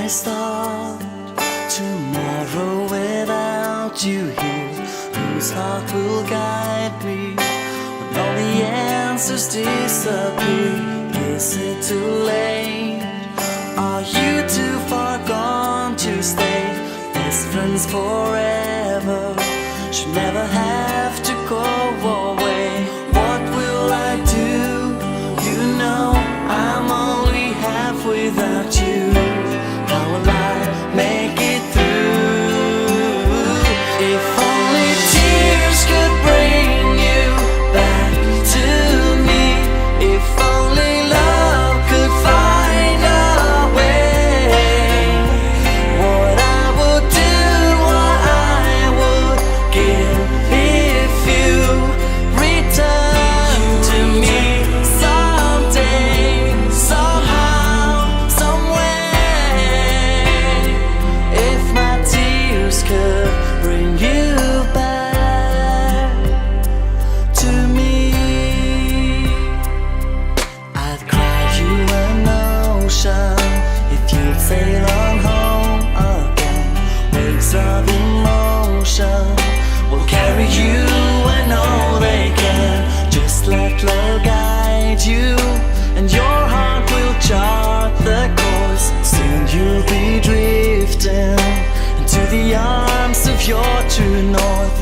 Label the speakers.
Speaker 1: start tomorrow without you here? Whose heart will guide me when all the answers disappear? Is it too late? Are you too far gone to stay? Best friends forever should never have to go away. What will I do? You know I'm only half without you. How will I make it through? If only tears could bring you back to me. If only love could find a way. What I would do, what I would give if you return to me someday, somehow, somewhere. If my tears could bring you back to me, I'd cry you an ocean if you'd sail on home again. Waves of emotion will carry you, I know they can. Just let love guide you, and your heart will chart the course. Soon you'll be drifting into the arms of your true north.